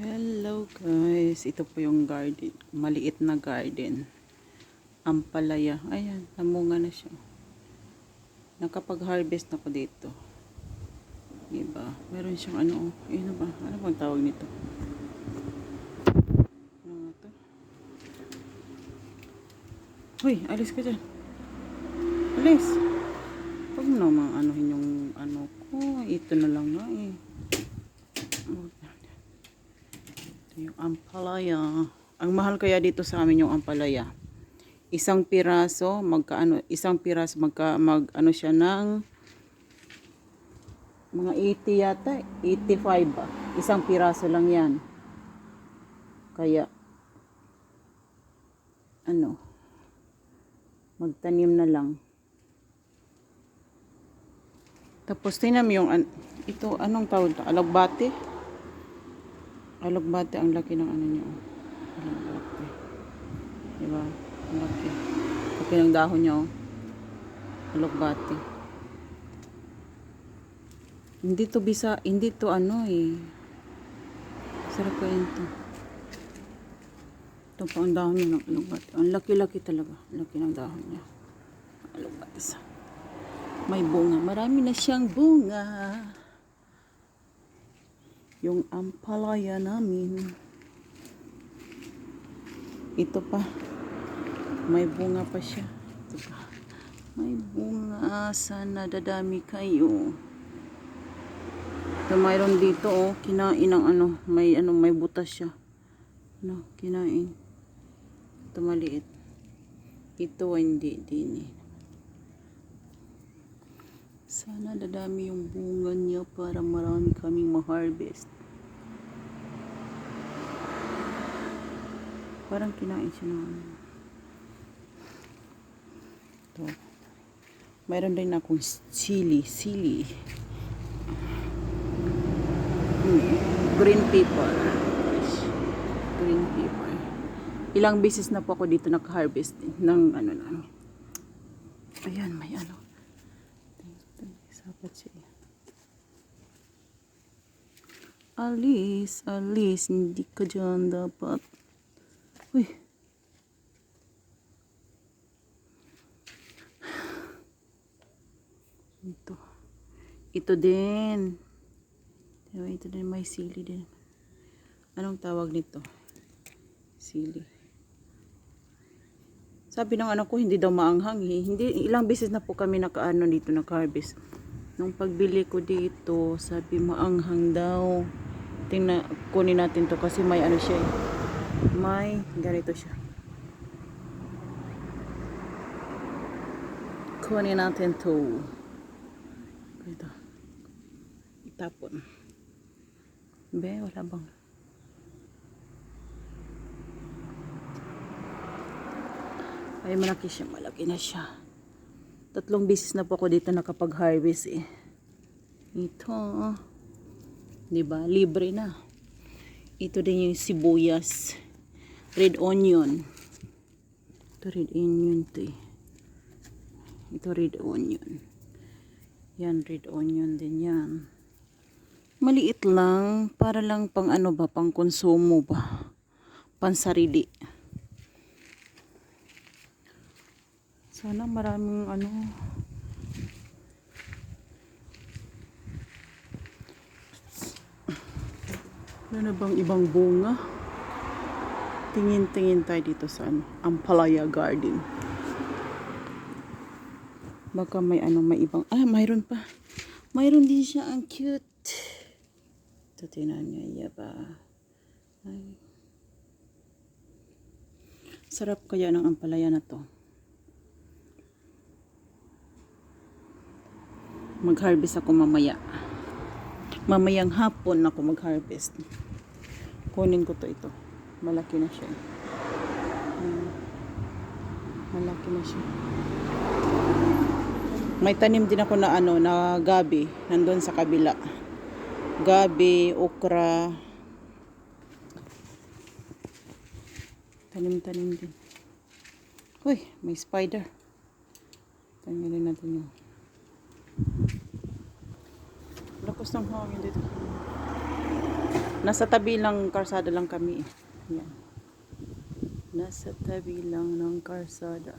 Hello guys, ito po yung garden, maliit na garden, ampalaya. Ayan, namunga na siya. Nakapag-harvest na ko dito. Diba? Meron siyang ano bang tawag nito? Ano to? Hoy, alis ka dyan. Alis. Huwag mo naman anuhin yung ano ko. Ito na lang nga eh. Yung ampalaya. Ang mahal kaya dito sa amin yung ampalaya. Isang piraso siya ng mga 80 yata, 85 ba. Isang piraso lang 'yan. Kaya magtanim na lang. Tapos tingnan mo yung ito anong tawag ito? Alagbate. Alagbate ang laki ng ano niya. Alagbate. Diba? Ang laki. Laki ng dahon niya. Alagbate. Hindi to sarap kain to. Ito pa ang dahon niya ng alagbate. Ang laki-laki talaga. Laki ng dahon niya. Alagbate. May bunga. Marami na siyang bunga. Yung ampalaya namin. Ito pa. May bunga pa siya. Ito pa. May bunga. Sana dadami kayo. So, mayroon dito kinain ng may butas siya. Kinain. Ito maliit. Ito hindi din. Sana dadami yung bunga niya para marami kaming ma-harvest. Parang kinain siya ng ito. Mayroon din akong sili. Green pepper. Green pepper. Ilang beses na po ako dito naka-harvest ng namin. Ayan, may sapat siya. Alis, hindi ka dyan dapat. Uy. Ito din. Ito din may sili din. Anong tawag nito? Sili. Sabi ng anak ko hindi daw maanghang eh. Hindi, ilang beses na po kami dito naka-harvest. Nung pagbili ko dito, sabi maanghang daw. Kunin natin to kasi may siya eh. May ganito siya. Kunin natin to. Ito. Itapon. Wala bang? Ay, malaki na siya. 3 beses na po ako dito nakapag-harvest eh. Ito. Diba? Libre na. Ito din yung sibuyas. Red onion. Ito red onion to eh. Ito red onion. Yan, red onion din yan. Maliit lang. Para lang pang pang konsumo ba? Pansarili. Sana maraming Ano bang ibang bunga? Tingin tayo dito sa Ampalaya Garden. Baka may ibang mayroon pa. Mayroon din siya, ang cute. Ito tingnan niya ba. Ay. Sarap kaya ng ampalaya na to. Mag-harvest ako mamaya. Mamayang hapon ako mag-harvest. Kunin ko ito. Malaki na siya. Malaki na siya. May tanim din ako na gabi. Nandun sa kabila. Gabi, okra. Tanim din. Uy, may spider. Tanggalin natin yun. Lakas ng hangin dito. Nasa tabi lang karsada lang kami. Yan. Nasa tabi lang ng karsada.